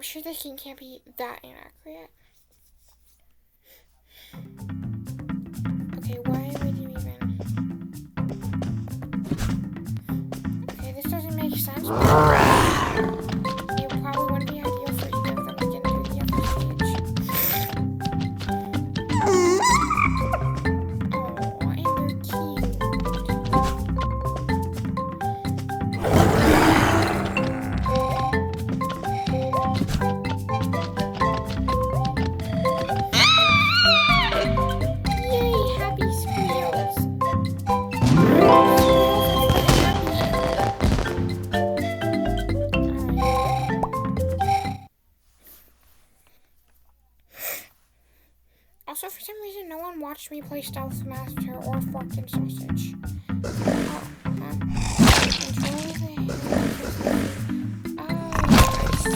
I'm sure this thing can't be that inaccurate. Okay, why would you even... Okay, this doesn't make sense, but it probably wouldn't be ideal for either of them to get into the other stage. Oh, and they're cute. Yay, happy squeals. Also, for some reason, no one watched me play Stealth Master or Fucking Sausage. Control the hand. Oh, I see.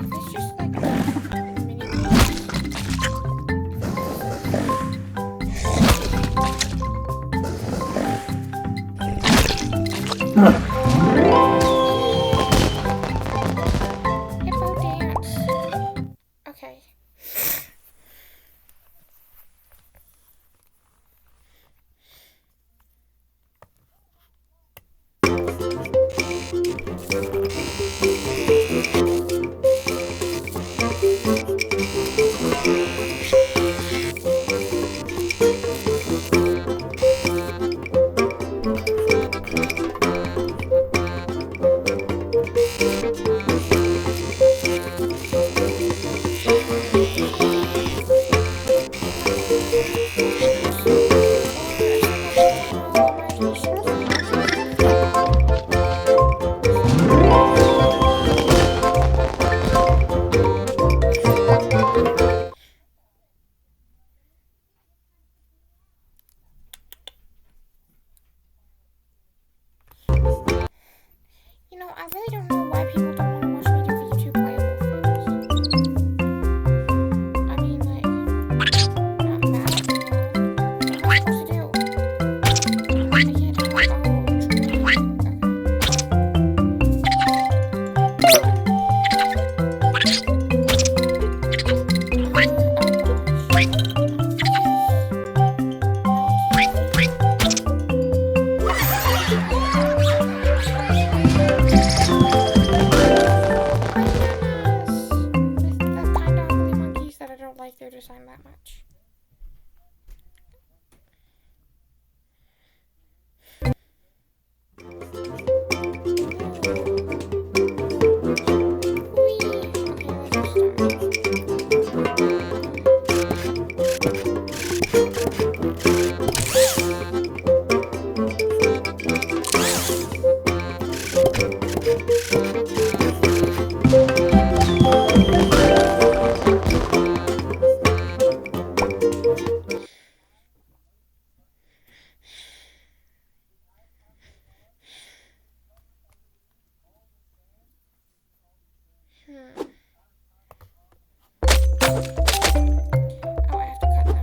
Is this just like a mini game? Hippo dance. Okay. You know, I really don't know why people don't want to watch me do YouTube playable things. I mean, like, not mad at me. What am I supposed to do? I can't do it. Like their design that much. Oh, I have to cut that.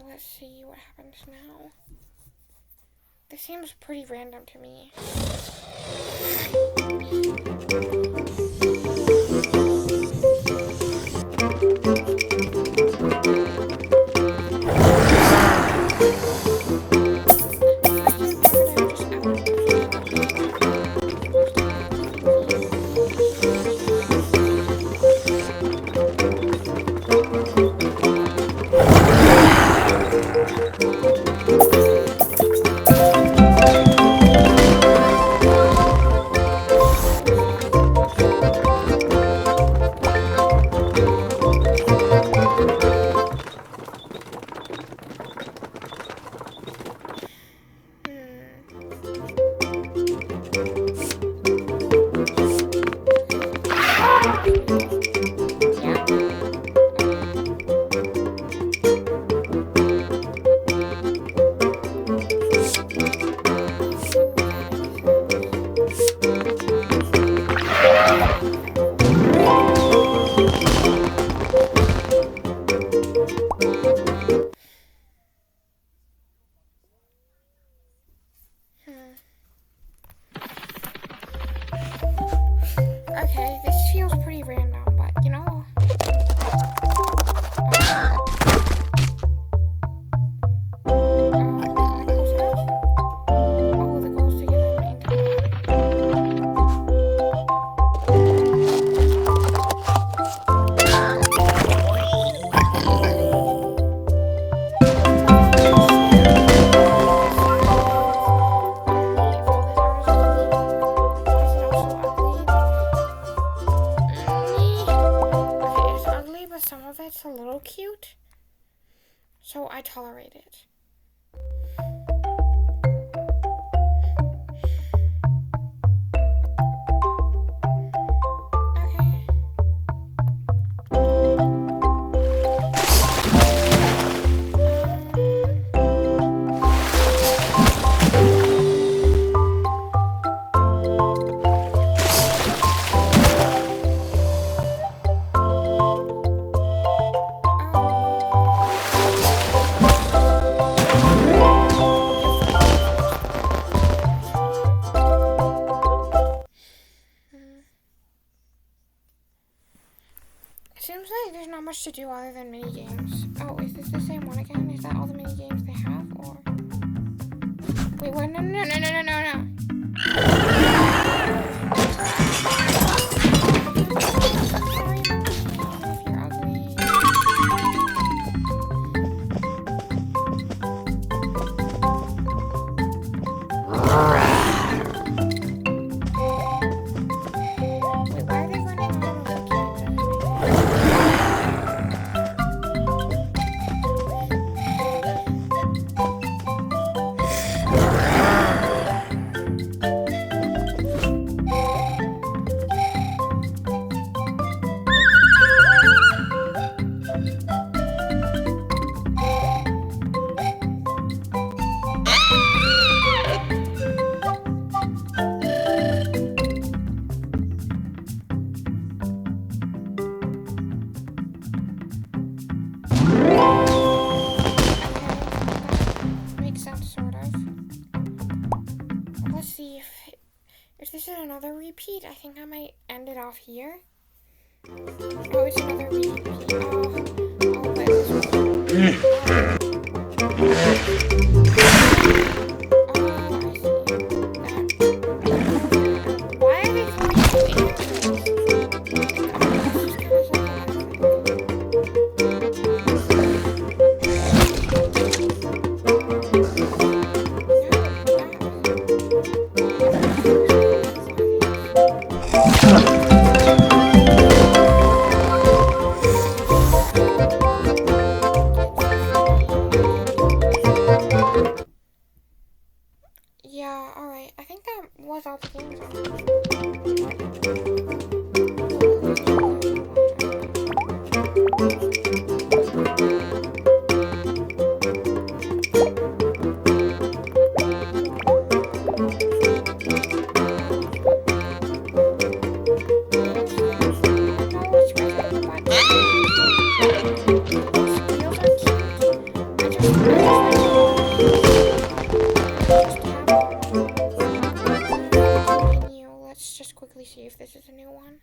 Let's see what happens now. This seems pretty random to me. Okay, this feels pretty random, but you know. Oh, the goals to get them some of it's a little cute, so I tolerate it. Seems like there's not much to do other than mini games. Oh, is this the same one again? Is that all the mini games they have, or? Wait, what? No, no, no, no, no, no, no. If this is another repeat, I think I might end it off here. Oh, it's another repeat. I'll play this one. Why are they throwing Yeah, alright. I think that was all the games on Let's just quickly see if this is a new one.